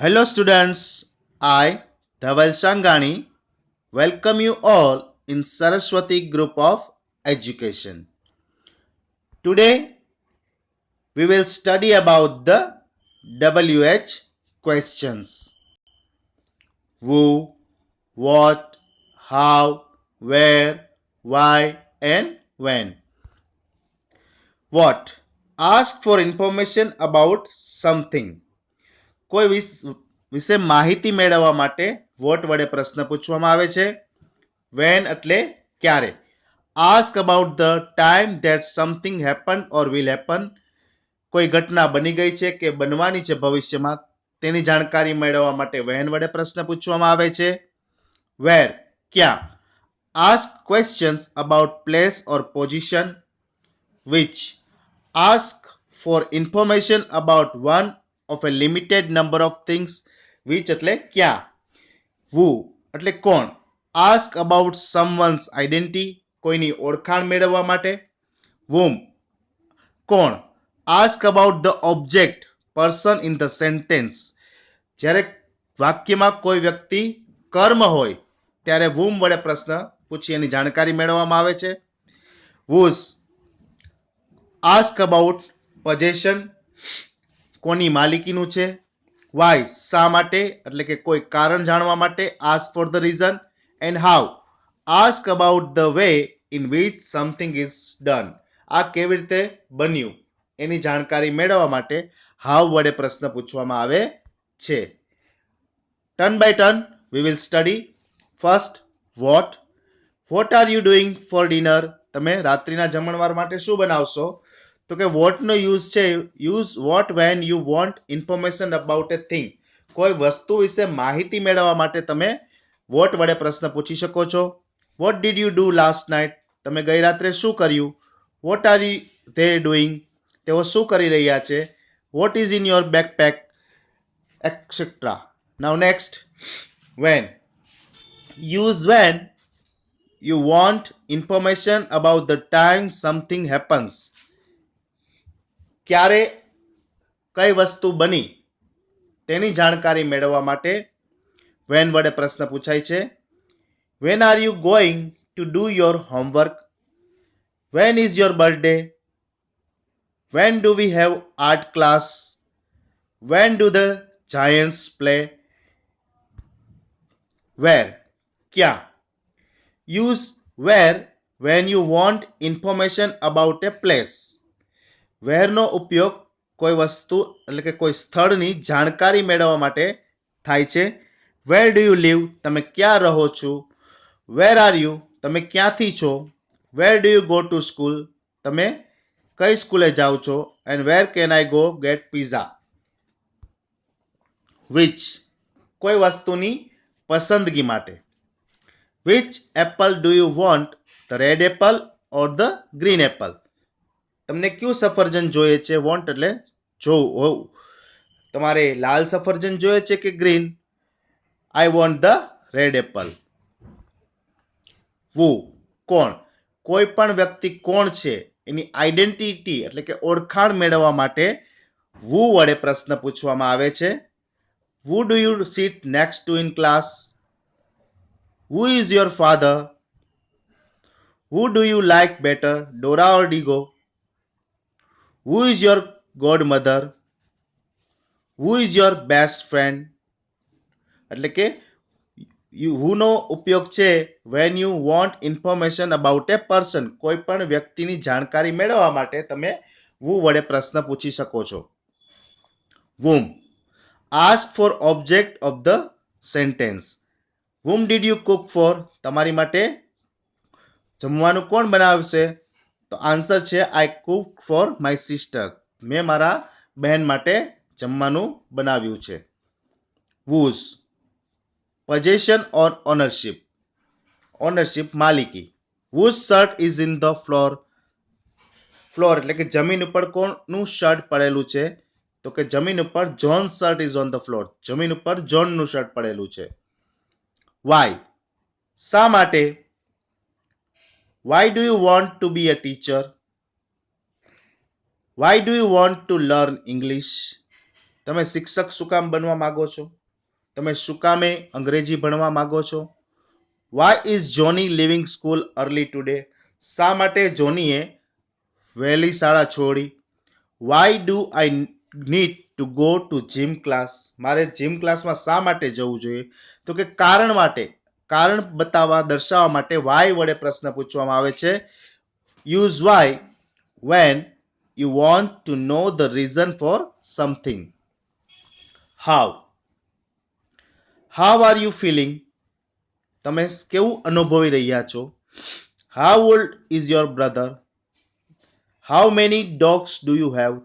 Hello, students. I, Dhaval Sangani, welcome you all in Saraswati Group of Education. Today, we will study about the WH questions: who, what, how, where, why, and when. What? Ask for information about something. કોઈ વિશે માહિતી મેળવવા માટે vote વડે પ્રશ્ન પૂછવામાં આવે છે. વેન એટલે ક્યારે. Ask about the time that something happen or will happen. કોઈ ઘટના બની ગઈ છે કે બનવાની છે ભવિષ્યમાં તેની જાણકારી મેળવવા માટે વેન વડે પ્રશ્ન પૂછવામાં આવે છે. વેર ક્યાં. Ask questions about place or position. Which ask for information about one of a limited number of things. Which એટલે ક્યાં. who એટલે કોણ. ask about someone's identity કોઈની ઓળખાણ મેળવવા માટે. whom કોણ. ask about the object person in the sentence જ્યારે વાક્યમાં કોઈ વ્યક્તિ કર્મ હોય ત્યારે whom વડે પ્રશ્ન પૂછી એની જાણકારી મેળવવામાં આવે છે. whose ask about possession કોની માલિકીનું છે. વાય શા માટે એટલે કે કોઈ કારણ જાણવા માટે. Ask for the reason. And how ask about the way in which something is done. આ કેવી રીતે બન્યું એની જાણકારી મેળવવા માટે હાઉ વડે પ્રશ્ન પૂછવામાં આવે છે. Turn by turn we will study. First what. What are you doing for dinner. તમે રાત્રિના જમણવાર માટે શું બનાવશો. તો કે વોટનો યુઝ છે use what when you want information about a thing. કોઈ વસ્તુ વિશે માહિતી મેળવવા માટે તમે વોટ વડે પ્રશ્ન પૂછી શકો છો. What did you do last night. તમે ગઈ રાત્રે શું કર્યું. What are you they doing. તેઓ શું કરી રહ્યા છે. What is in your backpack etcetera. Now next when. Use when you want information about the time something happens. ક્યારે કઈ વસ્તુ બની તેની જાણકારી મેળવવા માટે વેન વડે પ્રશ્ન પૂછાય છે. When are you going to do your homework. When is your birthday. When do we have art class. When do the Giants play. Where ક્યાં. Use where when you want information about a place. વેરનો ઉપયોગ કોઈ વસ્તુ એટલે કે કોઈ સ્થળની જાણકારી મેળવવા માટે થાય છે. Where do you live. તમે ક્યાં રહો છો. Where are you. તમે ક્યાંથી છો. Where do you go to school. તમે કઈ સ્કૂલે જાઓ છો. And where can I go get pizza. Which કોઈ વસ્તુની પસંદગી માટે. Which apple do you want. The red apple or the green apple. તમને કયું સફરજન જોઈએ છે. વોન્ટ એટલે જોવું હોવું. તમારે લાલ સફરજન જોઈએ છે કે green. I want the red apple. Who કોણ. કોઈ પણ વ્યક્તિ કોણ છે એની આઈડેન્ટિટી એટલે કે ઓળખાણ મેળવવા માટે વુ વડે પ્રશ્ન પૂછવામાં આવે છે. Who do you sit next to in class. Who is your father? Who do you like better, Dora or Digo? Who is your godmother? Who is your best friend? એટલે કે whoનો ઉપયોગ છે when you want information about a person. કોઈ પણ વ્યક્તિની જાણકારી મેળવવા માટે તમે who વડે પ્રશ્ન પૂછી શકો છો. whom ask for object of the sentence. whom did you cook for. તમારી માટે જમવાનું કોણ બનાવશે. તો આન્સર છે આઈ કુક ફોર માય સિસ્ટર. મેં મારા બહેન માટે જમવાનું બનાવ્યું છે. whose possession or ownership. Ownership માલિકી. whose shirt is in the floor. Floor એટલે કે જમીન ઉપર કોણનું શર્ટ પડેલું છે. તો કે જમીન ઉપર John shirt is on the floor. જમીન ઉપર જોનનું શર્ટ પડેલું છે. વાય શા માટે. Why do you want to be a teacher. Why do you want to learn English. તમે શિક્ષક શું કામ બનવા માગો છો? તમે શું કામે અંગ્રેજી ભણવા માગો છો? Why is Johnny leaving school early today? શા માટે જોનીએ વહેલી શાળા છોડી? Why do I need to go to gym class? મારે જીમ ક્લાસમાં શા માટે જવું જોઈએ? તો કે કારણ માટે, કારણ બતાવવા, દર્શાવવા માટે વાય વડે પ્રશ્ન પૂછવામાં આવે છે. Use why when you want to know the reason for something. How are you feeling? તમે કેવું અનુભવી રહ્યા છો? How old is your brother? How many dogs do you have?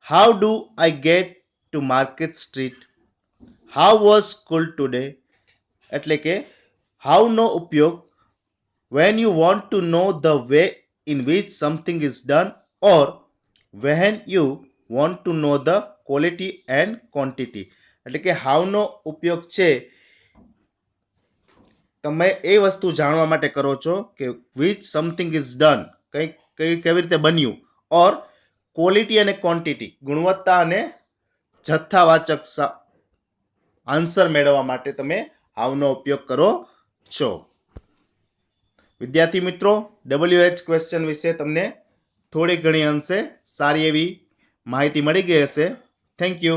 How do I get to Market Street? How was school today? એટલે કે how નો ઉપયોગ when you want to know the way in which something is done, or when you want to know the quality and quantity. એટલે કે how નો ઉપયોગ છે તમે એ વસ્તુ જાણવા માટે કરો છો કે which something is done, કેવી રીતે બન્યું, ઓર ક્વોલિટી અને ક્વોન્ટિટી, ગુણવત્તા અને જથ્થાવાચક આન્સર મેળવવા માટે તમે હાવનો ઉપયોગ કરો છો. વિદ્યાર્થી મિત્રો, WH ક્વેશ્ચન વિશે તમને થોડી ઘણી અંશે સારી એવી માહિતી મળી ગઈ હશે. Thank you.